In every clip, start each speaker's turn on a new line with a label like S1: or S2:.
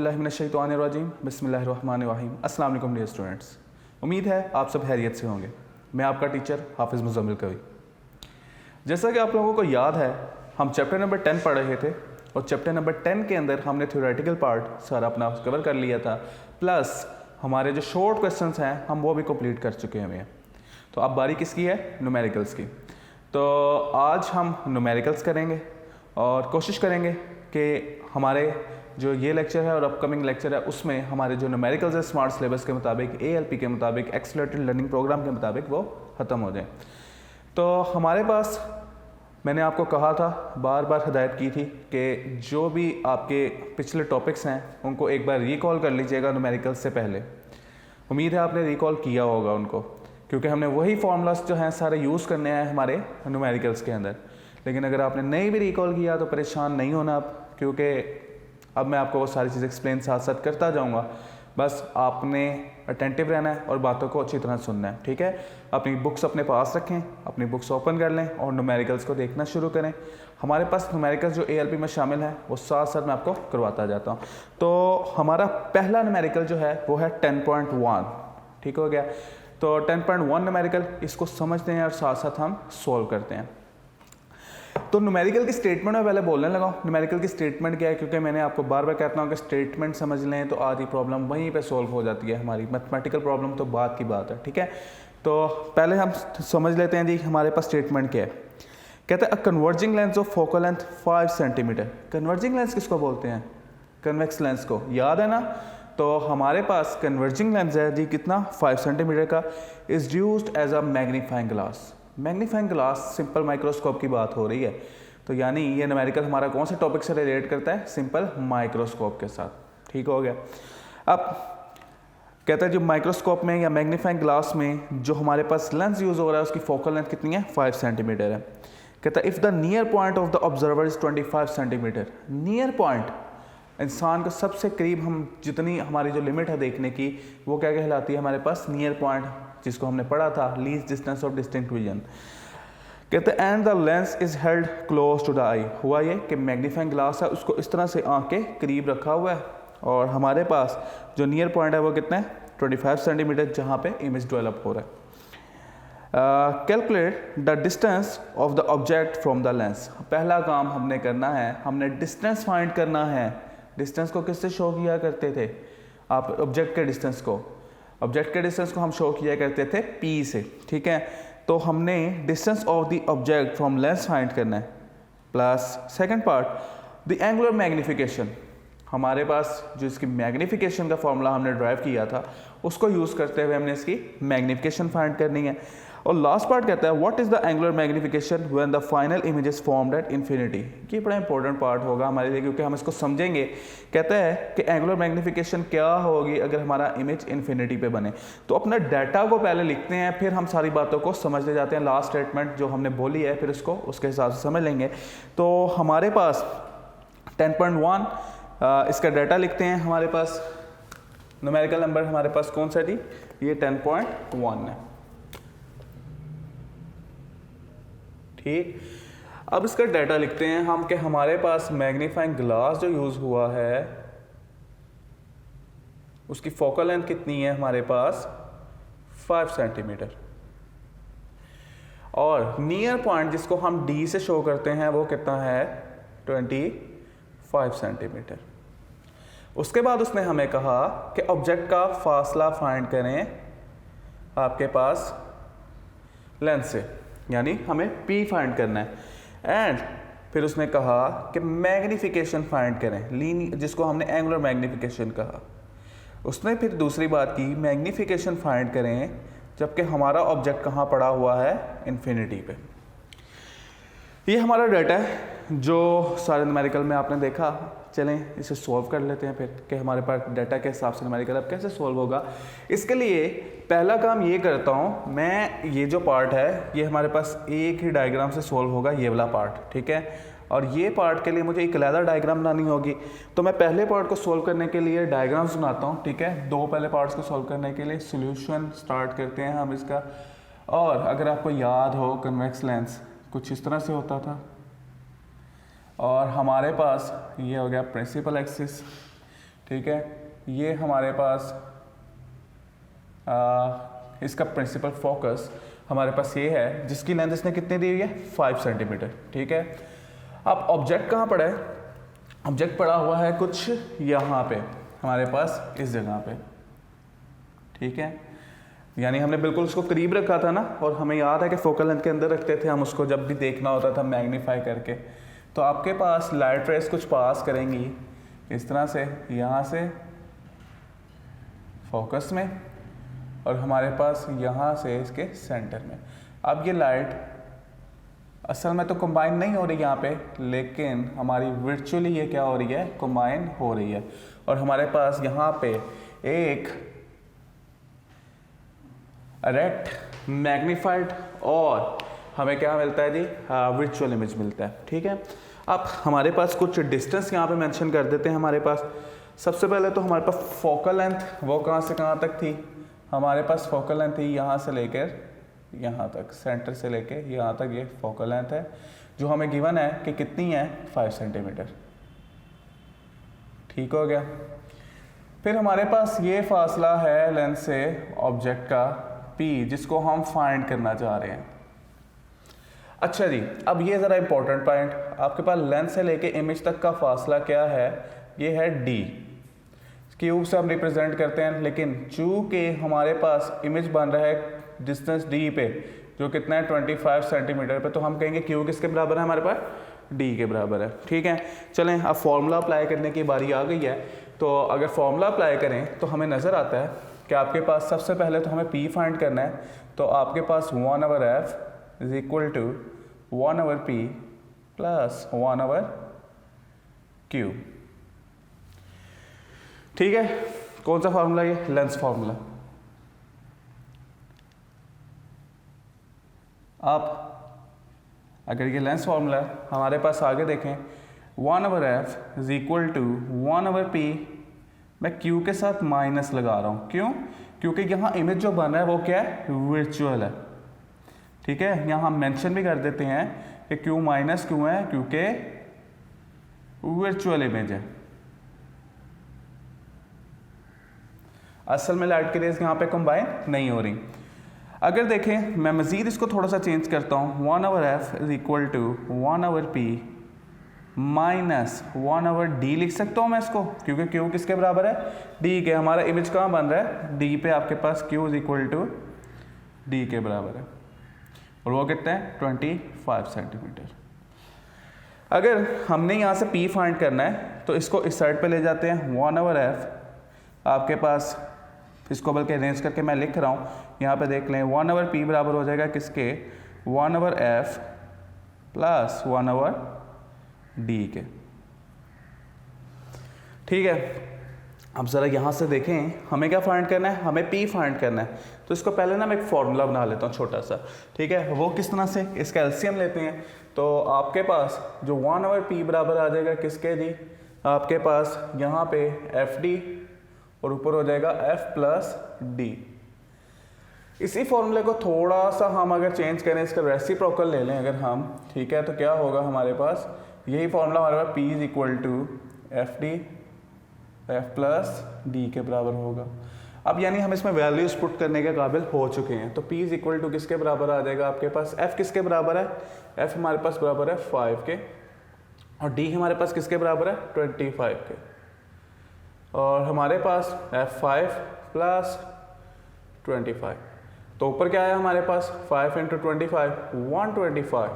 S1: औज़ुबिल्लाहिमिनश्शैतानिर्रजीम बिस्मिल्लाहिर्रहमानिर्रहीम। अस्सलाम वालेकुम डियर स्टूडेंट्स, उम्मीद है आप सब खैरियत से होंगे। मैं आपका टीचर हाफिज़ मुज़म्मिल कवी। जैसा कि आप लोगों को याद है, हम चैप्टर नंबर 10 पढ़ रहे थे और चैप्टर नंबर 10 के अंदर हमने थ्योरेटिकल पार्ट सारा अपना कवर कर लिया था, प्लस हमारे जो शॉर्ट क्वेश्चंस हैं हम वो भी कंप्लीट कर चुके हैं। तो अब बारी किसकी है? न्यूमेरिकल्स की। तो आज हम न्यूमेरिकल्स करेंगे और कोशिश करेंगे कि हमारे जो ये लेक्चर है और अपकमिंग लेक्चर है उसमें हमारे जो न्यूमेरिकल्स है स्मार्ट सिलेबस के मुताबिक, ALP के मुताबिक, एक्सेलरेटेड लर्निंग प्रोग्राम के मुताबिक वो ख़त्म हो जाए। तो हमारे पास मैंने आपको कहा था, बार बार हिदायत की थी कि जो भी आपके पिछले टॉपिक्स हैं उनको एक बार रिकॉल कर लीजिएगा न्यूमेरिकल्स से पहले। उम्मीद है आपने रिकॉल किया होगा उनको, क्योंकि हमने वही फार्मूलास जो हैं सारे यूज़ करने हैं हमारे न्यूमेरिकल्स के अंदर। लेकिन अगर आपने नहीं भी रिकॉल किया तो परेशान नहीं होना आप, क्योंकि अब मैं आपको वो सारी चीज़ एक्सप्लेन साथ साथ करता जाऊंगा। बस आपने अटेंटिव रहना है और बातों को अच्छी तरह सुनना है, ठीक है। अपनी बुक्स अपने पास रखें, अपनी बुक्स ओपन कर लें और न्यूमेरिकल्स को देखना शुरू करें। हमारे पास न्यूमेरिकल्स जो ALP में शामिल है वो साथ साथ मैं आपको करवाता जाता हूँ। तो हमारा पहला न्यूमेरिकल जो है वो है 10.1, ठीक हो गया। तो 10.1 न्यूमेरिकल, इसको समझते हैं और साथ साथ हम सॉल्व करते हैं। तो न्यूमेरिकल की स्टेटमेंट में पहले बोलने लगा। न्यूमेरिकल की स्टेटमेंट क्या है, क्योंकि मैंने आपको बार बार कहता हूँ कि स्टेटमेंट समझ लें तो आधी प्रॉब्लम वहीं पे सॉल्व हो जाती है। हमारी मैथमेटिकल प्रॉब्लम तो बात की बात है, ठीक है। तो पहले हम समझ लेते हैं जी हमारे पास स्टेटमेंट क्या है। कहते हैं a converging lens of focal length 5 centimetre. Converging lens किसको बोलते हैं? कन्वेक्स लेंस को, याद है ना। तो हमारे पास कन्वर्जिंग लेंस है जी कितना, 5 सेंटीमीटर का, is used as a magnifying glass. Magnifying glass simple microscope की बात हो रही है। तो यानी ये न्यूमेरिकल हमारा कौन से टॉपिक से रिलेट करता है? सिंपल माइक्रोस्कोप के साथ, ठीक हो गया। अब कहता है जो माइक्रोस्कोप में या मैग्नीफाइंग ग्लास में जो हमारे पास लेंस यूज हो रहा है उसकी फोकल लेंथ कितनी है? 5 सेंटीमीटर है। कहता है if the near point of the observer is 25 centimetre. Near point, इंसान को सबसे करीब, हम जितनी हमारी जो लिमिट है देखने की वो क्या कहलाती है हमारे पास? नियर पॉइंट, जिसको हमने पढ़ा था least distance of distinct vision. कहते हैं and the lens is held close to the eye. हुआ ये कि मैग्नीफाइंग ग्लास है उसको इस तरह से आंख के करीब रखा हुआ है और हमारे पास जो नियर पॉइंट है वो कितना है? 25 सेंटीमीटर, जहाँ पे इमेज डेवलप हो रहा है। Calculate the distance of the object from the lens. पहला काम हमने करना है, हमने डिस्टेंस फाइंड करना है। डिस्टेंस को किससे शो किया करते थे आप? ऑब्जेक्ट के डिस्टेंस को, ऑब्जेक्ट के डिस्टेंस को हम शो किया करते थे P से, ठीक है। तो हमने distance of the object from lens find करना है, plus second part the angular magnification. हमारे पास जो इसकी मैग्निफिकेशन का फॉर्मूला हमने ड्राइव किया था उसको यूज़ करते हुए हमने इसकी मैग्निफिकेशन फाइंड करनी है। और लास्ट पार्ट कहता है what is the angular magnification when the final image is formed at infinity. ये बड़ा इंपॉर्टेंट पार्ट होगा हमारे लिए, क्योंकि हम इसको समझेंगे। कहता है कि एंगुलर मैग्निफिकेशन क्या होगी अगर हमारा इमेज इन्फिनिटी पे बने। तो अपना डाटा को पहले लिखते हैं, फिर हम सारी बातों को समझते जाते हैं। लास्ट स्टेटमेंट जो हमने बोली है फिर उसको उसके हिसाब से समझ लेंगे। तो हमारे पास 10.1 इसका डाटा लिखते हैं। हमारे पास न्यूमेरिकल नंबर हमारे पास कौन सा थी? ये 10.1 है, ठीक। अब इसका डाटा लिखते हैं हम कि हमारे पास मैग्नीफाइंग ग्लास जो यूज हुआ है उसकी फोकल लेंथ कितनी है हमारे पास? 5 सेंटीमीटर। और नियर पॉइंट जिसको हम D से शो करते हैं वो कितना है? 25 सेंटीमीटर। उसके बाद उसने हमें कहा कि ऑब्जेक्ट का फासला फाइंड करें आपके पास लेंस से, यानी हमें P फाइंड करना है। एंड फिर उसने कहा कि मैग्निफिकेशन फाइंड करें, जिसको हमने एंगुलर मैग्निफिकेशन कहा। उसने फिर दूसरी बात की, मैग्निफिकेशन फाइंड करें जबकि हमारा ऑब्जेक्ट कहाँ पड़ा हुआ है? इन्फिनिटी पे। ये हमारा डाटा है जो सारे न्यूमेरिकल में आपने देखा। चलें इसे सॉल्व कर लेते हैं फिर कि हमारे पास डाटा के हिसाब से न्यूमेरिकल अब कैसे सॉल्व होगा। इसके लिए पहला काम ये करता हूँ मैं, ये जो पार्ट है ये हमारे पास एक ही डायग्राम से सॉल्व होगा, ये वाला पार्ट, ठीक है। और ये पार्ट के लिए मुझे एक अलग डायग्राम बनानी होगी। तो मैं पहले पार्ट को सॉल्व करने के लिए डायग्राम्स बनाता हूँ, ठीक है। दो पहले पार्ट्स को सॉल्व करने के लिए सोल्यूशन स्टार्ट करते हैं हम इसका। और अगर आपको याद हो कन्वेक्स लेंस कुछ इस तरह से होता था और हमारे पास ये हो गया प्रिंसिपल एक्सिस, ठीक है। ये हमारे पास इसका प्रिंसिपल फोकस हमारे पास ये है, जिसकी लेंथ इसने कितनी दी हुई है, 5 सेंटीमीटर, ठीक है। अब ऑब्जेक्ट कहाँ पड़ा है, ऑब्जेक्ट पड़ा हुआ है कुछ यहाँ पे हमारे पास इस जगह पे, ठीक है। यानी हमने बिल्कुल उसको करीब रखा था ना, और हमें याद है कि फोकल लेंथ के अंदर रखते थे हम उसको, जब भी देखना होता था मैग्नीफाई करके। तो आपके पास लाइट रेस कुछ पास करेंगी इस तरह से, यहाँ से फोकस में, और हमारे पास यहाँ से इसके सेंटर में। अब ये लाइट असल में तो कंबाइन नहीं हो रही यहाँ पे, लेकिन हमारी वर्चुअली ये क्या हो रही है, कंबाइन हो रही है। और हमारे पास यहाँ पे एक रेक्ट मैग्नीफाइड और हमें क्या मिलता है जी, वर्चुअल इमेज मिलता है, ठीक है। अब हमारे पास कुछ डिस्टेंस यहाँ पे मेंशन कर देते हैं। हमारे पास सबसे पहले तो हमारे पास फोकल लेंथ वो कहाँ से कहाँ तक थी, हमारे पास फोकल लेंथ थी यहाँ से लेकर यहाँ तक, सेंटर से लेकर यहाँ तक, ये फोकल लेंथ है जो हमें गिवन है कि कितनी है, 5 सेंटीमीटर, ठीक हो गया। फिर हमारे पास ये फासला है लेंथ से ऑब्जेक्ट का P, जिसको हम फाइंड करना चाह रहे हैं। अच्छा जी, अब ये ज़रा इंपॉर्टेंट पॉइंट, आपके पास लेंथ से लेके इमेज तक का फासला क्या है, ये है d। क्यूब से हम रिप्रेजेंट करते हैं, लेकिन चूँकि हमारे पास इमेज बन रहा है डिस्टेंस d पे, जो कितना है 25 सेंटीमीटर पे, तो हम कहेंगे क्यू किसके बराबर है, हमारे पास d के बराबर है, ठीक है। चलें, अब फॉर्मूला अप्लाई करने की बारी आ गई है। तो अगर फॉर्मूला अप्लाई करें तो हमें नज़र आता है कि आपके पास सबसे पहले तो हमें P फाइंड करना है। तो आपके पास 1/f is equal to 1/p plus 1/q, ठीक है। कौन सा फार्मूला, ये लेंस फार्मूला। आप अगर ये लेंस फार्मूला हमारे पास आगे देखें, 1/f is equal to 1/p, मैं q के साथ माइनस लगा रहा हूँ, क्यों, क्योंकि यहाँ इमेज जो बन रहा है वो क्या है, वर्चुअल है, ठीक है। यहाँ हम मेंशन भी कर देते हैं कि q माइनस क्यों है, क्योंकि वर्चुअल इमेज है। असल में लाइट की रेज यहाँ पे कंबाइन नहीं हो रही। अगर देखें, मैं मज़ीद इसको थोड़ा सा चेंज करता हूँ, 1/f is equal to 1/p minus 1/d लिख सकता हूँ मैं इसको, क्योंकि q किसके बराबर है, d के। हमारा इमेज कहाँ बन रहा है, d पे, आपके पास q is equal to d के बराबर है, और वो कितना है, 25 सेंटीमीटर। अगर हमने यहाँ से p फाइंड करना है तो इसको इस साइड पे ले जाते हैं, 1/f आपके पास, इसको बल्कि अरेंज करके मैं लिख रहा हूँ, यहाँ पे देख लें, 1/p बराबर हो जाएगा किसके, 1/f प्लस 1/d के, ठीक है। अब ज़रा यहाँ से देखें, हमें क्या फाइंड करना है, हमें p फाइंड करना है। तो इसको पहले ना मैं एक फॉर्मूला बना लेता हूँ छोटा सा, ठीक है। वो किस तरह से, इसका एलसीएम लेते हैं। तो आपके पास जो 1/p बराबर आ जाएगा किसके जी, आपके पास यहाँ पे fd और ऊपर हो जाएगा f प्लस d। इसी फॉर्मूले को थोड़ा सा हम अगर चेंज करें, इसका रेसिप्रोकल ले लें अगर हम, ठीक है, तो क्या होगा हमारे पास, यही फॉर्मूला हमारे पास p is equal to fd f plus d के बराबर होगा। अब यानी हम इसमें वैल्यूज पुट करने के काबिल हो चुके हैं। तो p इज इक्वल टू किसके बराबर आ जाएगा, आपके पास f किसके बराबर है, f हमारे पास बराबर है 5 के, और d हमारे पास किसके बराबर है, 25 के, और हमारे पास f5 प्लस 25। तो ऊपर क्या आया हमारे पास, 5 × 25 125,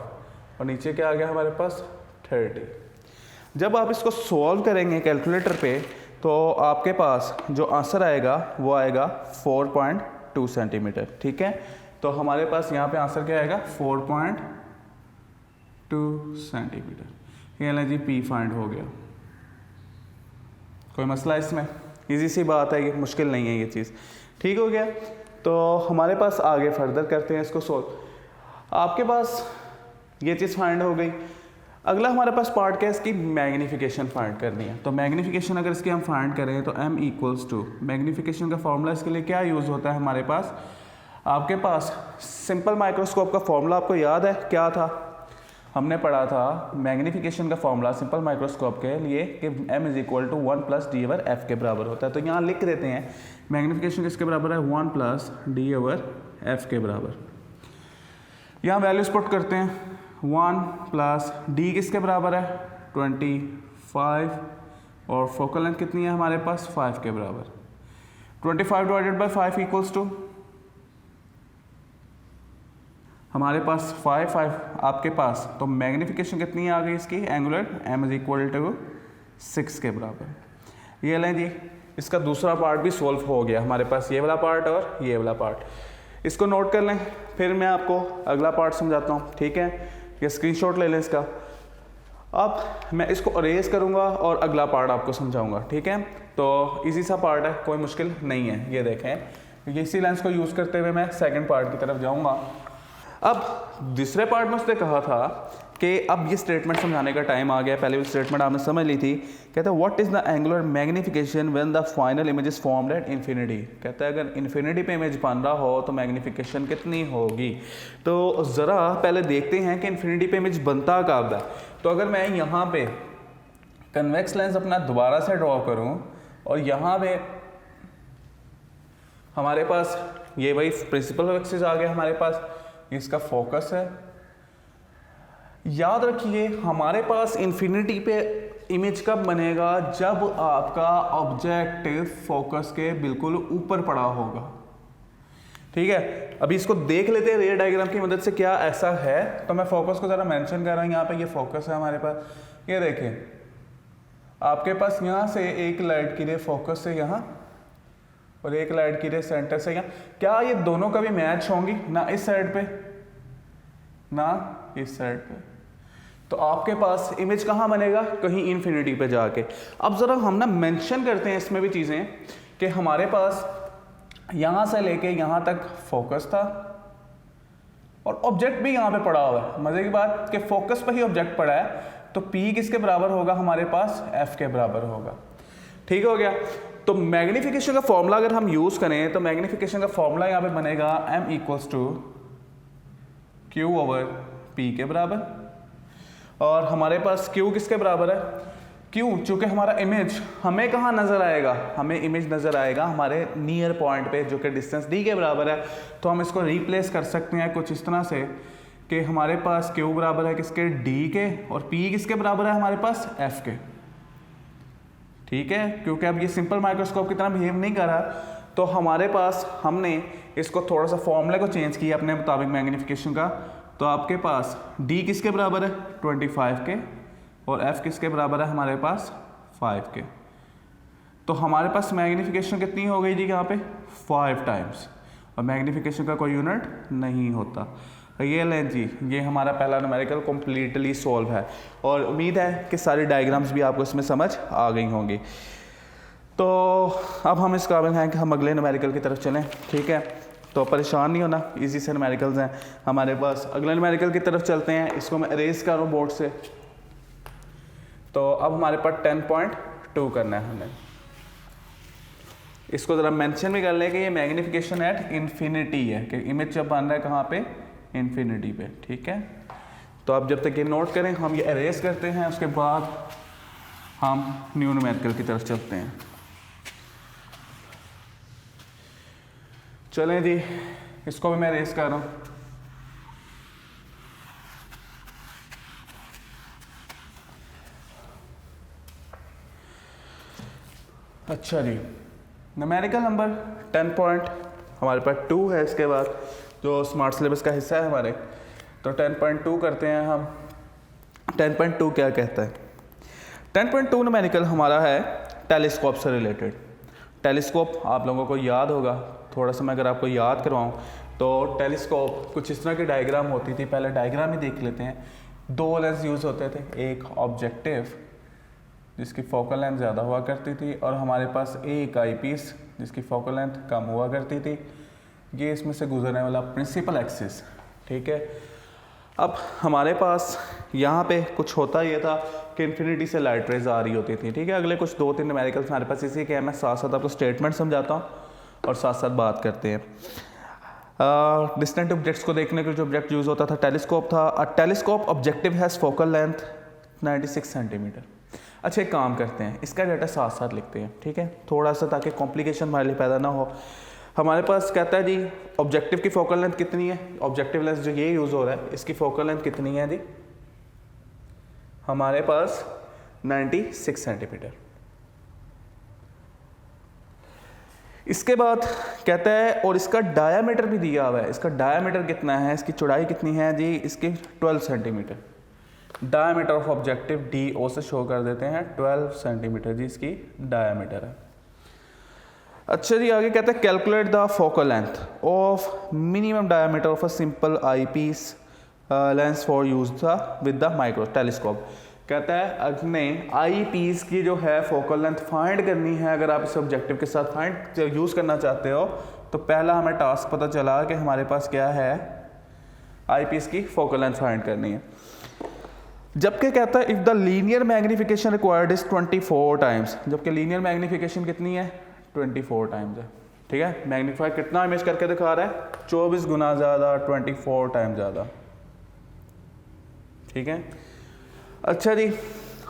S1: और नीचे क्या आ गया हमारे पास 30। जब आप इसको सॉल्व करेंगे कैलकुलेटर पे, तो आपके पास जो आंसर आएगा वो आएगा 4.2 सेंटीमीटर, ठीक है। तो हमारे पास यहाँ पे आंसर क्या आएगा, 4.2 सेंटीमीटर। ये ना जी p फाइंड हो गया। कोई मसला इसमें, इजी सी बात है, ये मुश्किल नहीं है ये चीज़, ठीक हो गया। तो हमारे पास आगे फर्दर करते हैं इसको सोल्व। आपके पास ये चीज़ फाइंड हो गई। अगला हमारे पास पार्ट क्या है, इसकी मैग्नीफिकेशन फाइंड करनी है। तो मैग्नीफिकेशन अगर इसकी हम फाइंड करें तो m इक्वल्स टू, मैग्नीफिकेशन का फॉर्मूला इसके लिए क्या यूज़ होता है हमारे पास, आपके पास सिंपल माइक्रोस्कोप का फॉर्मूला आपको याद है क्या था, हमने पढ़ा था मैग्नीफिकेशन का फॉर्मूला सिंपल माइक्रोस्कोप के लिए कि m is equal to 1 plus d over f के बराबर होता है। तो यहाँ लिख देते हैं मैग्नीफिकेशन किसके बराबर है, 1 प्लस डी ओवर एफ के बराबर। यहाँ वैल्यूज पुट करते हैं, 1 प्लस डी किसके बराबर है 25 और फोकल लेंथ कितनी है हमारे पास 5 के बराबर। 25 डिवाइडेड बाई 5 इक्वल्स टू हमारे पास 5 आपके पास, तो मैग्नीफिकेशन कितनी आ गई इसकी angular, m is equal to 6 के बराबर। ये लें जी, इसका दूसरा पार्ट भी सॉल्व हो गया हमारे पास, ये वाला पार्ट और ये वाला पार्ट। इसको नोट कर लें, फिर मैं आपको अगला पार्ट समझाता हूँ, ठीक है। ये स्क्रीनशॉट ले लें इसका। अब मैं इसको अरेज करूँगा और अगला पार्ट आपको समझाऊँगा, ठीक है। तो इजी सा पार्ट है, कोई मुश्किल नहीं है। ये देखें, इसी लेंस को यूज़ करते हुए मैं सेकंड पार्ट की तरफ जाऊँगा। अब दूसरे पार्ट में उसने कहा था कि अब ये स्टेटमेंट समझाने का टाइम आ गया। पहले भी स्टेटमेंट आपने समझ ली थी। कहता है what is the angular magnification when the final image is formed at infinity. कहता है अगर इन्फिनिटी पे इमेज बन रहा हो तो मैग्नीफिकेशन कितनी होगी। तो ज़रा पहले देखते हैं कि इन्फिनिटी पे इमेज बनता कब है। तो अगर मैं यहाँ पे कन्वेक्स लेंस अपना दोबारा से ड्रॉ करूँ और यहाँ पे हमारे पास ये वही प्रिंसिपल एक्सिस आ गया हमारे पास, इसका फोकस है। याद रखिए हमारे पास इन्फिनिटी पे इमेज कब बनेगा, जब आपका ऑब्जेक्ट फोकस के बिल्कुल ऊपर पड़ा होगा, ठीक है। अभी इसको देख लेते हैं रे डायग्राम की मदद से क्या ऐसा है। तो मैं फोकस को ज़रा मेंशन कर रहा हूँ, यहाँ पे ये फोकस है हमारे पास। ये देखें आपके पास यहाँ से एक लाइट की रे फोकस से यहाँ और एक लाइट की रे सेंटर से यहाँ, क्या ये दोनों कभी मैच होंगी, ना इस साइड पे ना इस साइड पे। तो आपके पास इमेज कहाँ बनेगा, कहीं इन्फिनिटी पे जाके। अब ज़रा हम ना मेंशन करते हैं इसमें भी चीज़ें कि हमारे पास यहाँ से लेके यहाँ तक फोकस था और ऑब्जेक्ट भी यहाँ पे पड़ा हुआ है। मज़े की बात कि फोकस पर ही ऑब्जेक्ट पड़ा है, तो P किसके बराबर होगा हमारे पास, F के बराबर होगा। ठीक हो गया। तो मैग्नीफिकेशन का फॉर्मूला अगर हम यूज़ करें तो मैग्नीफिकेशन का फॉर्मूला यहाँ पे बनेगा m equals to Q over P के बराबर। और हमारे पास Q किसके बराबर है, Q चूँकि हमारा इमेज हमें कहाँ नज़र आएगा, हमें इमेज नज़र आएगा हमारे नियर पॉइंट पे जो कि डिस्टेंस d के बराबर है। तो हम इसको रिप्लेस कर सकते हैं कुछ इस तरह से कि हमारे पास Q बराबर है किसके, d के, और P किसके बराबर है हमारे पास, F के। ठीक है, क्योंकि अब ये सिंपल माइक्रोस्कोप की तरह बिहेव नहीं कर रहा, तो हमारे पास हमने इसको थोड़ा सा फॉर्मूले को चेंज किया अपने मुताबिक मैग्नीफिकेशन का। तो आपके पास d किसके बराबर है 25 के और f किसके बराबर है हमारे पास 5 के। तो हमारे पास मैग्नीफिकेशन कितनी हो गई जी यहाँ पे 5 टाइम्स, और मैग्नीफिकेशन का कोई यूनिट नहीं होता। ये लें जी, ये हमारा पहला न्यूमेरिकल कम्प्लीटली सॉल्व है और उम्मीद है कि सारी डायग्राम्स भी आपको इसमें समझ आ गई होंगी। तो अब हम इस काबिल हैं कि हम अगले न्यूमेरिकल की तरफ चलें, ठीक है। तो परेशान नहीं होना, इजी से न्यूमेरिकल्स हैं हमारे पास। अगले न्यूमेरिकल की तरफ चलते हैं, इसको मैं अरेज कर रहा हूँ बोर्ड से। तो अब हमारे पास 10.2 करना है हमें। इसको ज़रा मेंशन भी कर लें कि ये मैग्नीफिकेशन एट इन्फिनिटी है, कि इमेज जब बन रहा है कहाँ पे, इन्फिनिटी पे, ठीक है। तो अब जब तक ये नोट करें, हम ये अरेज करते हैं, उसके बाद हम न्यू न्यूमेरिकल की तरफ चलते हैं। चलें जी, इसको भी मैं अरेज कर रहा हूँ। अच्छा जी, न्यूमेरिकल नंबर 10 हमारे पास 2 है, इसके बाद जो स्मार्ट सिलेबस का हिस्सा है हमारे। तो 10.2 करते हैं हम। 10.2 क्या कहता है, 10.2 न्यूमेरिकल हमारा है टेलीस्कोप से रिलेटेड। टेलीस्कोप आप लोगों को याद होगा, थोड़ा सा मैं अगर आपको याद करवाऊँ तो टेलीस्कोप कुछ इस तरह की डायग्राम होती थी। पहले डायग्राम ही देख लेते हैं। 2 लेंस यूज़ होते थे, एक ऑब्जेक्टिव जिसकी फोकल लेंथ ज़्यादा हुआ करती थी, और हमारे पास एक आई पीस जिसकी फोकल लेंथ कम हुआ करती थी। ये इसमें से गुजरने वाला प्रिंसिपल एक्सिस, ठीक है। अब हमारे पास यहाँ पे कुछ होता ये था कि इन्फिनिटी से लाइट रेज आ रही होती थी, ठीक है। अगले कुछ 2-3 न्यूमेरिकल्स हमारे पास इसी के हैं, मैं साथ साथ आपको स्टेटमेंट समझाता हूँ और साथ साथ बात करते हैं। डिस्टेंट ऑब्जेक्ट्स को देखने के लिए जो ऑब्जेक्ट यूज़ होता था टेलीस्कोप था। अ telescope objective has focal length 96 centimetre. अच्छा एक काम करते हैं, इसका डाटा साथ साथ लिखते हैं, ठीक है, थोड़ा सा ताकि कॉम्प्लिकेशन हमारे लिए पैदा ना हो। हमारे पास कहता है जी ऑब्जेक्टिव की फोकल लेंथ कितनी है, ऑब्जेक्टिव लेंस जो ये यूज़ हो रहा है इसकी फोकल लेंथ कितनी है जी, हमारे पास 96 सेंटीमीटर। इसके बाद कहता है और इसका डायामीटर भी दिया हुआ है, इसका डायामीटर कितना है, इसकी चौड़ाई कितनी है जी, इसकी 12 centimetre. Diameter of objective d o से शो कर देते हैं 12 सेंटीमीटर जी इसकी डायामीटर है। अच्छा जी आगे कहता है calculate the focal length of minimum diameter of a simple eye piece lens for use with the micro telescope. कहता है अपने आई पीस की जो है फोकल लेंथ फाइंड करनी है, अगर आप इस ऑब्जेक्टिव के साथ फाइंड यूज़ करना चाहते हो तो पहला हमें टास्क पता चला कि हमारे पास क्या है, आई पीस की फोकल लेंथ फाइंड करनी है। जबकि कहता है if the linear magnification required is 24 times, जबकि लीनियर मैग्नीफिकेशन कितनी है 24 टाइम्स है, ठीक है। मैग्नीफाई कितना इमेज करके दिखा रहा है 24 गुना ज़्यादा, 24 टाइम ज़्यादा, ठीक है। अच्छा जी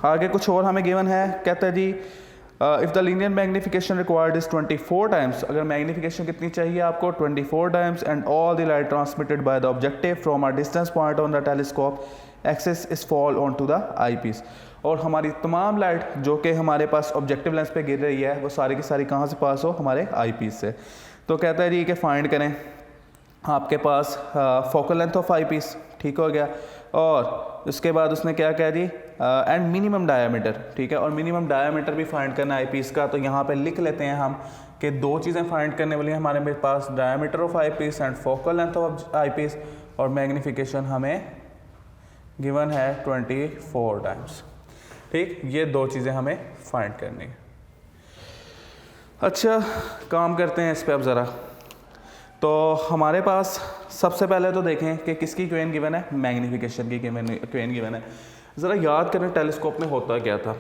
S1: आगे कुछ और हमें गिवन है, कहता है जी if the linear magnification required is 24 times, अगर मैग्नीफिकेशन कितनी चाहिए आपको 24 times, and all the light transmitted by the objective from a distance point on the telescope axis is fall on to the eyepiece, और हमारी तमाम light जो कि हमारे पास ऑब्जेक्टिव लेंस पे गिर रही है वो सारी की सारी कहाँ से पास हो, हमारे आई पीस से। तो कहता है जी कि फाइंड करें आपके पास focal length of I piece, ठीक हो गया, और उसके बाद उसने क्या कहा जी एंड मिनिमम डायामीटर, ठीक है, और मिनिमम डायामीटर भी फाइंड करना आई पीस का। तो यहाँ पे लिख लेते हैं हम कि दो चीज़ें फाइंड करने वाली हैं हमारे पास, diameter of I piece and focal length of I piece, और मैग्नीफिकेशन हमें गिवन है 24 टाइम्स, ठीक, ये दो चीज़ें हमें फाइंड करनी है। अच्छा काम करते हैं इस पर अब ज़रा। तो हमारे पास सबसे पहले तो देखें कि किसकी क्वेन गिवन है, मैग्नीफिकेशन की क्वेन गिवन है। ज़रा याद करें टेलीस्कोप में होता क्या था।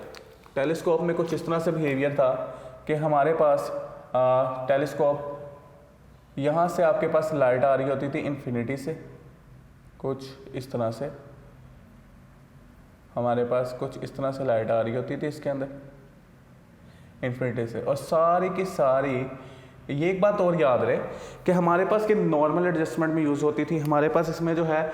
S1: टेलीस्कोप में कुछ इस तरह से बिहेवियर था कि हमारे पास टेलीस्कोप यहाँ से आपके पास लाइट आ रही होती थी इन्फिनिटी से, कुछ इस तरह से हमारे पास कुछ इस तरह से लाइट आ रही होती थी इसके अंदर इन्फिनिटी से, और सारी की सारी, ये एक बात और याद रहे कि हमारे पास कि नॉर्मल एडजस्टमेंट में यूज़ होती थी, हमारे पास इसमें जो है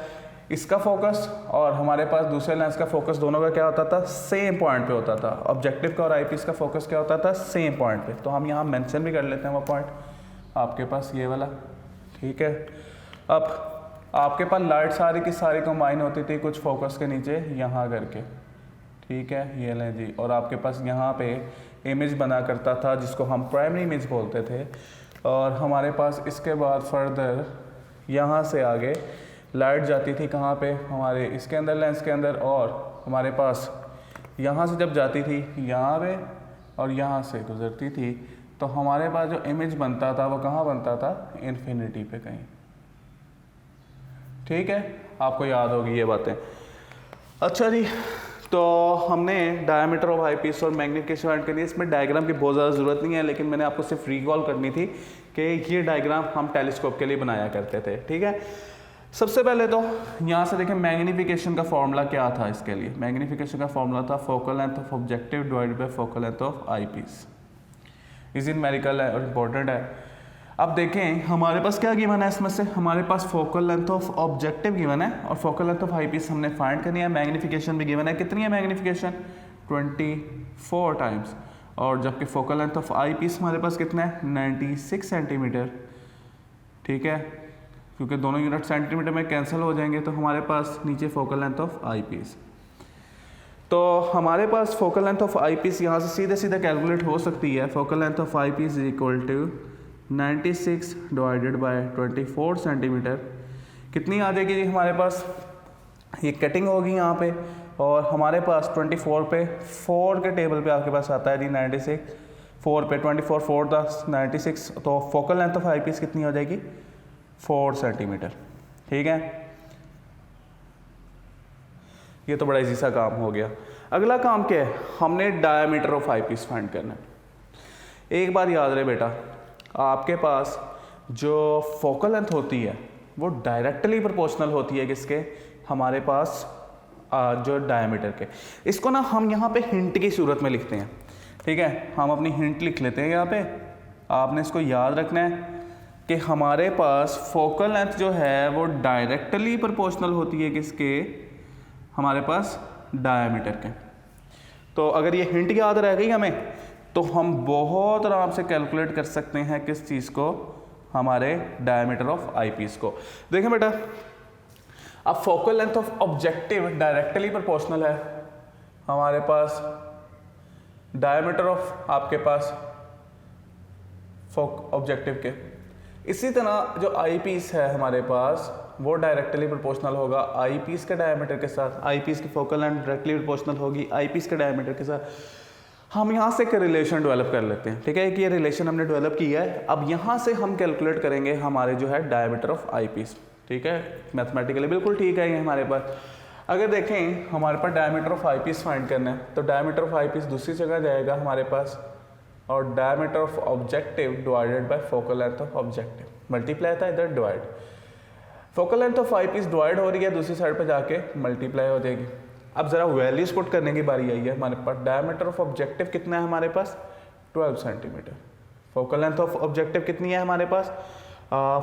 S1: इसका फोकस और हमारे पास दूसरे लेंस का फोकस दोनों का क्या होता था, सेम पॉइंट पे होता था। ऑब्जेक्टिव का और आईपीस का फोकस क्या होता था, सेम पॉइंट पे। तो हम यहाँ मेंशन भी कर लेते हैं वो पॉइंट आपके पास ये वाला, ठीक है। अब आपके पास लाइट सारी की सारी कंबाइन होती थी कुछ फोकस के नीचे यहाँ करके, ठीक है, ये लें जी, और आपके पास यहाँ पे इमेज बना करता था जिसको हम प्राइमरी इमेज बोलते थे, और हमारे पास इसके बाद फर्दर यहाँ से आगे लाइट जाती थी कहाँ पे, हमारे इसके अंदर लेंस के अंदर, और हमारे पास यहाँ से जब जाती थी यहाँ पे और यहाँ से गुजरती थी, तो हमारे पास जो इमेज बनता था वो कहाँ बनता था, इन्फिनिटी पे कहीं, ठीक है, आपको याद होगी ये बातें। अच्छा जी, तो हमने डायमीटर ऑफ आई पीस और मैग्नीफिकेशन फाइंड करनी है। इसमें डायग्राम की बहुत ज़्यादा ज़रूरत नहीं है, लेकिन मैंने आपको सिर्फ रिकॉल करनी थी कि ये डायग्राम हम टेलीस्कोप के लिए बनाया करते थे, ठीक है। सबसे पहले तो यहाँ से देखें मैग्नीफिकेशन का फॉर्मूला क्या था इसके लिए। मैग्नीफिकेशन का फॉर्मूला था focal length of objective divided by focal length of I piece. Is numerical है और इम्पोर्टेंट है। अब देखें हमारे पास क्या गिवन है, इसमें से हमारे पास focal length of objective given है और focal length of I piece हमने फाइंड करनी है। मैग्नीफिकेशन भी गिवन है, कितनी है मैग्नीफिकेशन, 24 टाइम्स, और जबकि focal length of I piece हमारे पास कितना है, 96 सेंटीमीटर, ठीक है, क्योंकि दोनों यूनिट सेंटीमीटर में कैंसिल हो जाएंगे, तो हमारे पास नीचे focal length of I piece. तो हमारे पास focal length of I piece यहाँ से सीधे सीधे कैलकुलेट हो सकती है। Focal length of I piece is equal to 96 divided by 24 centimetre, कितनी आ जाएगी जी हमारे पास, ये कटिंग होगी यहाँ पे, और हमारे पास 24 पे 4 के टेबल पे आपके पास आता है जी 96, 4 पे 24 4 10 96, तो focal length of I piece कितनी हो जाएगी, 4 सेंटीमीटर, ठीक है। ये तो बड़ा इजी सा काम हो गया। अगला काम क्या है, हमने diameter of I piece find करना है। एक बार याद रहे बेटा, आपके पास जो फोकल लेंथ होती है वो डायरेक्टली प्रोपोर्शनल होती है किसके, हमारे पास जो डायमीटर के। इसको ना हम यहाँ पे हिंट की सूरत में लिखते हैं, ठीक है, हम अपनी हिंट लिख लेते हैं यहाँ पे। आपने इसको याद रखना है कि हमारे पास फोकल लेंथ जो है वो डायरेक्टली प्रोपोर्शनल होती है किसके, हमारे पास डायमीटर के। तो अगर ये हिंट याद रह गई हमें तो हम बहुत आराम से कैलकुलेट कर सकते हैं किस चीज़ को, हमारे डायमीटर ऑफ आईपीस को। देखें बेटा, अब focal length of objective directly proportional है हमारे पास डायमीटर ऑफ आपके पास ऑब्जेक्टिव के। इसी तरह जो आई पीस है हमारे पास वो डायरेक्टली प्रोपोर्शनल होगा आई पीस के डायमीटर के साथ। आई पीस की फोकल लेंथ डायरेक्टली प्रोपोर्शनल होगी आई पीस के डायमीटर के साथ। हम यहाँ से एक रिलेशन डेवलप कर लेते हैं, ठीक है, कि ये रिलेशन हमने डेवलप किया है। अब यहाँ से हम कैलकुलेट करेंगे हमारे जो है डायमीटर ऑफ आई पीस, ठीक है, मैथमेटिकली बिल्कुल ठीक है ये हमारे पास। अगर देखें हमारे पास diameter of I piece find करना है तो डायमीटर ऑफ आई पीस दूसरी जगह जाएगा हमारे पास, और diameter of objective divided by focal length of objective, multiply था इधर divide. Focal length of I piece divide हो रही है, दूसरी साइड पे जाके मल्टीप्लाई हो जाएगी। अब ज़रा वैल्यूज पुट करने की बारी आई है हमारे पास। डायमीटर ऑफ ऑब्जेक्टिव कितना है हमारे पास, 12 centimetre. Focal length of objective कितनी है हमारे पास,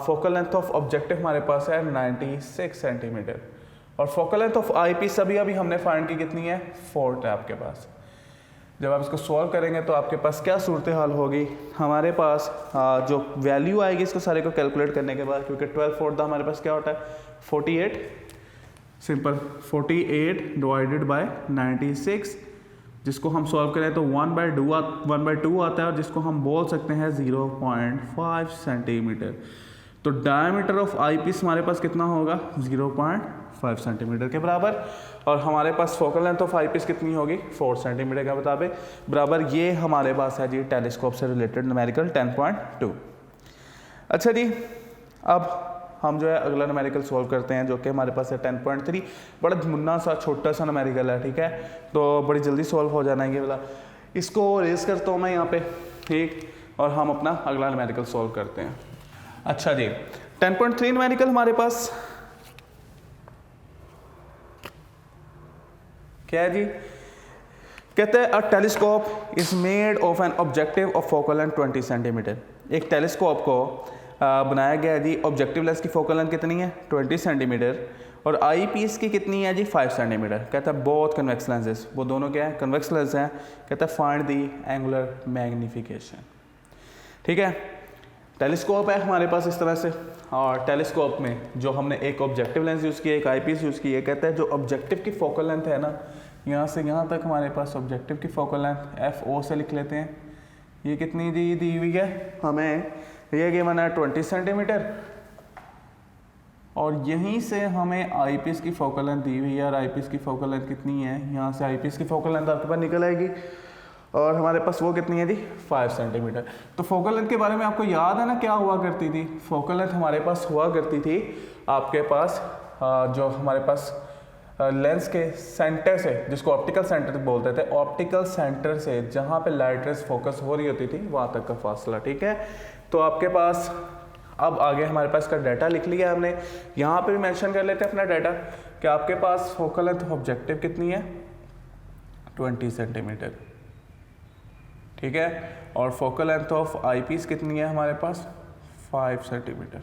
S1: फोकल लेंथ ऑफ ऑब्जेक्टिव हमारे पास है 96 सेंटीमीटर। और focal length of I piece अभी हमने फाइंड की कितनी है, 4 है आपके पास। जब आप इसको सॉल्व करेंगे तो आपके पास क्या सूरत हाल होगी, हमारे पास जो वैल्यू आएगी इसको सारे को कैलकुलेट करने के बाद, क्योंकि 12/4 हमारे पास क्या होता है 48, सिंपल 48 डिवाइडेड बाय 96, जिसको हम सॉल्व करें तो 1/2 आता है, और जिसको हम बोल सकते हैं 0.5 सेंटीमीटर। तो डायमीटर ऑफ आई पीस हमारे पास कितना होगा, 0.5 सेंटीमीटर के बराबर। और हमारे पास focal length of I piece कितनी होगी, 4 सेंटीमीटर के मुताबिक बराबर। ये हमारे पास है जी टेलीस्कोप से रिलेटेड न्यूमेरिकल 10.2। अच्छा जी, अब हम जो है अगला न्यूमेरिकल सॉल्व करते हैं जो कि हमारे पास है 10.3। बड़ा मुन्ना सा छोटा सा न्यूमेरिकल है, ठीक है, तो बड़ी जल्दी सॉल्व हो जाना है ये वाला। इसको रेस करता हूँ मैं यहाँ पे, ठीक, और हम अपना अगला न्यूमेरिकल सॉल्व करते हैं। अच्छा जी, 10.3 न्यूमेरिकल हमारे पास क्या है जी, कहते हैं अ telescope is made of an objective of focal length 20 centimetre. एक टेलीस्कोप को बनाया गया है जी, ऑब्जेक्टिव लेंस की फोकल लेंथ कितनी है 20 सेंटीमीटर, और आई पीस की कितनी है जी 5 सेंटीमीटर। कहता है बोथ कन्वेक्स लेंसेज, वो दोनों क्या है कन्वेक्स लेंस हैं। कहता है फाइंड दी एंगुलर मैग्नीफिकेशन, ठीक है। टेलीस्कोप है हमारे पास इस तरह से, और टेलीस्कोप में जो हमने एक ऑब्जेक्टिव लेंस यूज़ किया, एक आई पीस यूज़ की है। कहता है जो ऑब्जेक्टिव की फोकल लेंथ है ना, यहाँ से यहाँ तक हमारे पास ऑब्जेक्टिव की फोकल लेंथ FO से लिख लेते हैं। ये कितनी दी हुई है हमें, ये गिवन है 20 सेंटीमीटर, और यहीं से हमें आई पीस की फोकल लेंथ दी हुई है। और आई पीस की फोकल लेंथ कितनी है, यहाँ से आई पीस की फोकल लेंथ आपके पास निकल आएगी, और हमारे पास वो कितनी है जी 5 सेंटीमीटर। तो फोकल लेंथ के बारे में आपको याद है ना क्या हुआ करती थी, फोकल लेंथ हमारे पास हुआ करती थी आपके पास जो हमारे पास लेंस के सेंटर से, जिसको ऑप्टिकल सेंटर बोलते थे, ऑप्टिकल सेंटर से जहाँ पे लाइट रेज फोकस हो रही होती थी वहाँ तक का फासला, ठीक है। तो आपके पास अब आगे हमारे पास का डाटा लिख लिया हमने, यहाँ पे भी मेंशन कर लेते हैं अपना डाटा कि आपके पास फोकल लेंथ ऑब्जेक्टिव कितनी है 20 सेंटीमीटर, ठीक है, और focal length of I piece कितनी है हमारे पास 5 सेंटीमीटर।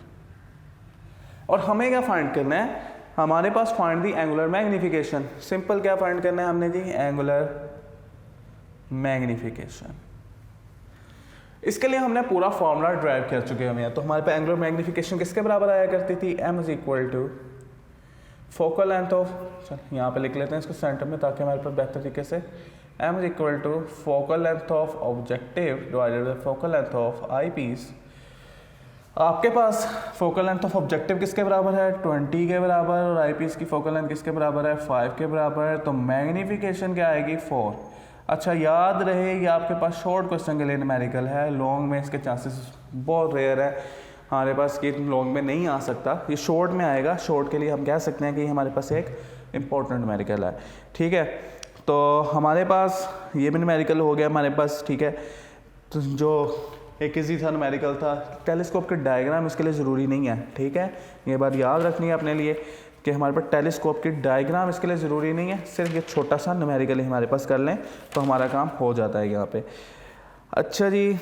S1: और हमें क्या फाइंड करना है, हमारे पास find the angular magnification. Simple क्या फाइंड करना है हमने जी, एंगुलर मैग्नीफिकेशन। इसके लिए हमने पूरा फॉर्मूला ड्राइव कर चुके हैं। तो हमारे पास एंगुलर मैग्नीफिकेशन किसके बराबर आया करती थी, m is equal to focal length of, यहाँ पे लिख लेते हैं इसको सेंटर में ताकि हमारे पास बेहतर तरीके से, m is equal to focal length of objective divided by focal length of I piece. आपके पास फोकल लेंथ ऑफ ऑब्जेक्टिव किसके बराबर है 20 के बराबर, और आई पीस की फोकल लेंथ किसके बराबर है 5 के बराबर। तो मैग्नीफिकेशन क्या आएगी 4। अच्छा याद रहे ये आपके पास शॉर्ट क्वेश्चन के लिए न्यूमेरिकल है, लॉन्ग में इसके चांसेस बहुत रेयर है हमारे पास कि लॉन्ग में नहीं आ सकता, ये शॉर्ट में आएगा। शॉर्ट के लिए हम कह सकते हैं कि हमारे पास एक इम्पोर्टेंट न्यूमेरिकल है, ठीक है। तो हमारे पास ये भी न्यूमेरिकल हो गया हमारे पास, ठीक है। तो जो एक इजी था न्यूमेरिकल था। टेलीस्कोप के डायग्राम इसके लिए ज़रूरी नहीं है, ठीक है, ये बात याद रखनी है अपने लिए कि हमारे पास टेलीस्कोप की डायग्राम इसके लिए ज़रूरी नहीं है, सिर्फ ये छोटा सा न्यूमेरिकल ही हमारे पास कर लें तो हमारा काम हो जाता है यहाँ पे। अच्छा जी,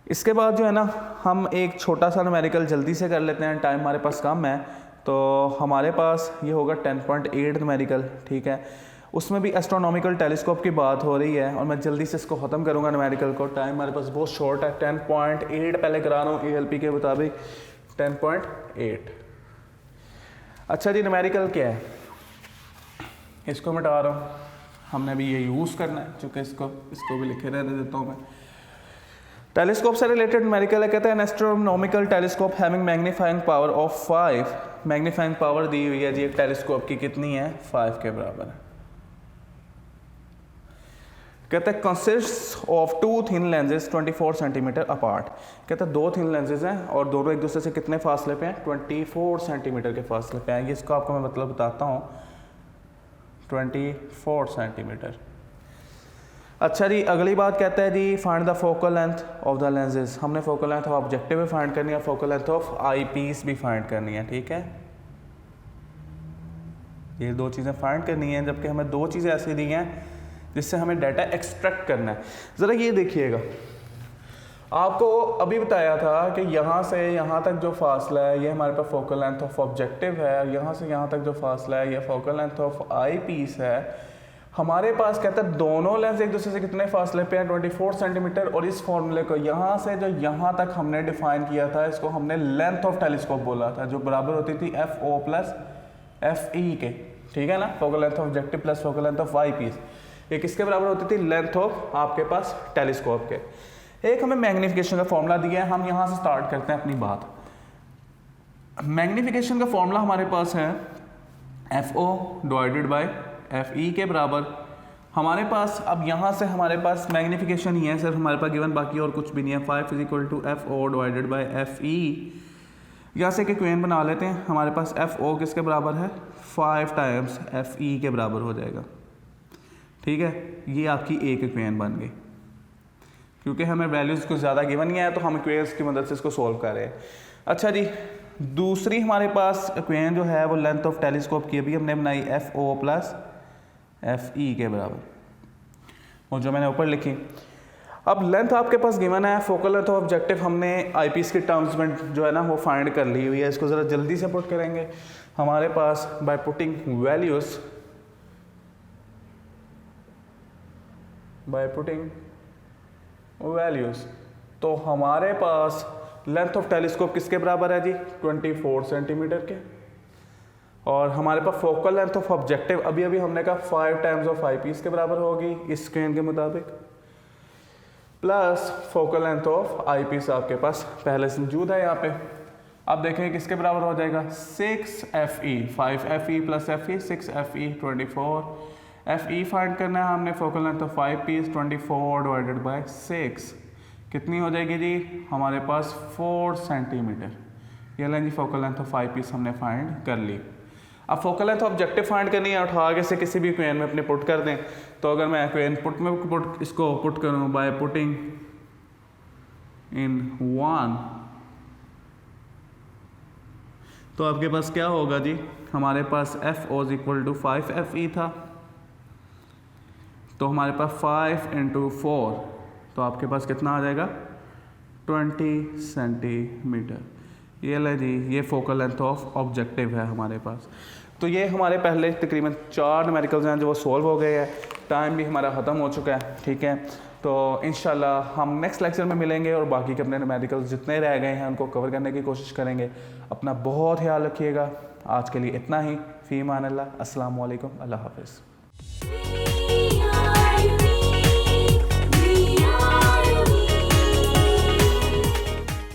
S1: इसके बाद जो है ना हम एक छोटा सा न्यूमेरिकल जल्दी से कर लेते हैं, टाइम हमारे पास कम है। तो हमारे पास ये होगा 10.8 न्यूमेरिकल, ठीक है, उसमें भी एस्ट्रोनॉमिकल टेलीस्कोप की बात हो रही है और मैं जल्दी से इसको ख़त्म करूँगा न्यूमेरिकल को, टाइम हमारे पास बहुत शॉर्ट है। 10.8 पहले करा रहा हूँ ALP के मुताबिक 10.8। अच्छा जी, न्यूमेरिकल क्या है, इसको मिटा रहा हूँ, हमने अभी ये यूज़ करना है चूँकि इसको भी लिखे रहने देता हूँ मैं। टेलीस्कोप से रिलेटेड न्यूमेरिकल है, कहते हैं astronomical telescope having magnifying power of 5, magnifying power दी हुई है जी एक टेलीस्कोप की, कितनी है, 5 के बराबर है। कहते हैं consist of 2 thin lenses 24 centimetre apart, कहते हैं 2 थिन लेंसेज हैं और दोनों एक दूसरे से कितने फासले पे हैं, 24 सेंटीमीटर के फासले पे हैं। इसको आपको मैं मतलब बताता हूँ, 24 सेंटीमीटर। अच्छा जी, अगली बात कहता है जी find the focal length of the lenses, हमने फोकल लेंथ ऑफ ऑब्जेक्टिव भी फाइंड करनी है, focal length of I piece भी फाइंड करनी है, ठीक है, ये 2 चीज़ें फाइंड करनी है, जबकि हमें 2 चीज़ें ऐसी दी हैं जिससे हमें डाटा एक्सट्रैक्ट करना है। ज़रा ये देखिएगा, आपको अभी बताया था कि यहाँ से यहाँ तक जो फासला है ये हमारे पास फोकल लेंथ ऑफ ऑब्जेक्टिव है, यहाँ से यहाँ तक जो फासला है ये focal length of I piece है। हमारे पास कहता है दोनों लेंस एक दूसरे से कितने फासले पे हैं, 24 सेंटीमीटर, और इस फॉर्मूले को यहाँ से जो यहाँ तक हमने डिफाइन किया था इसको हमने लेंथ ऑफ टेलीस्कोप बोला था, जो बराबर होती थी FO प्लस FE के, ठीक है ना, focal length of objective plus focal length of I piece, ये किसके बराबर होती थी, लेंथ ऑफ आपके पास टेलीस्कोप के। एक हमें मैग्नीफिकेशन का फॉर्मूला दिया है, हम यहाँ से स्टार्ट करते हैं अपनी बात। मैग्नीफिकेशन का फॉर्मूला हमारे पास है FO डिवाइडेड बाय FE के बराबर। हमारे पास अब यहाँ से हमारे पास मैग्नीफिकेशन ही है सिर्फ हमारे पास गिवन, बाकी और कुछ भी नहीं है। 5 is equal to FO divided by FE। यहाँ से एक इक्वेशन बना लेते हैं, हमारे पास FO किसके बराबर है, 5 टाइम्स FE के बराबर हो जाएगा, ठीक है, ये आपकी एक इक्वेशन बन गई। क्योंकि हमें वैल्यूज़ कुछ ज़्यादा गिवन नहीं है तो हम इक्वेशंस की मदद से इसको सॉल्व कर रहे हैं। अच्छा जी, दूसरी हमारे पास इक्वेशन जो है वो लेंथ ऑफ टेलीस्कोप की अभी हमने बनाई FO प्लस FE के बराबर, और जो मैंने ऊपर लिखी। अब लेंथ आपके पास गिवन है, फोकल लेंथ ऑफ ऑब्जेक्टिव हमने आईपीस के टर्म्स में जो है ना वो फाइंड कर ली हुई है। इसको ज़रा जल्दी से पुट करेंगे हमारे पास बाय पुटिंग वैल्यूज़, तो हमारे पास लेंथ ऑफ टेलीस्कोप किसके बराबर है जी, 24 सेंटीमीटर के, और हमारे पास फोकल लेंथ ऑफ ऑब्जेक्टिव अभी अभी हमने कहा 5 टाइम्स ऑफ आई पीस के बराबर होगी इस स्क्रीन के मुताबिक, plus focal length of I piece आपके पास पहले से मौजूद है यहाँ पे। अब देखें किसके बराबर हो जाएगा, 6FE, 5FE plus FE 6FE 24। FE find करना है हमने, focal length of I piece 24 divided by 6 कितनी हो जाएगी जी, हमारे पास 4 सेंटीमीटर। ये लें जी focal length of I piece हमने फाइंड कर ली। अब फोकल लेंथ ऑब्जेक्टिव फाइंड करनी है, उठा आगे से किसी भी इक्वेशन में अपने पुट कर दें। तो अगर मैं इक्वेशन इसको पुट करूँ बाय पुटिंग इन 1, तो आपके पास क्या होगा जी, हमारे पास FO is equal to 5FE था, तो हमारे पास 5 × 4, तो आपके पास कितना आ जाएगा, 20 सेंटीमीटर। ये ले जी, ये फोकल लेंथ ऑफ ऑब्जेक्टिव है हमारे पास। तो ये हमारे पहले तकरीबन 4 न्यूमेरिकल्स हैं जो वो सॉल्व हो गए हैं, टाइम भी हमारा ख़त्म हो चुका है, ठीक है। तो इंशाल्लाह हम नेक्स्ट लेक्चर में मिलेंगे और बाकी के अपने न्यूमेरिकल्स जितने रह गए हैं उनको कवर करने की कोशिश करेंगे। अपना बहुत ख्याल रखिएगा। आज के लिए इतना ही। फ़ी अमान अल्लाह। अस्सलामु अलैकुम। अल्लाह हाफ़िज़।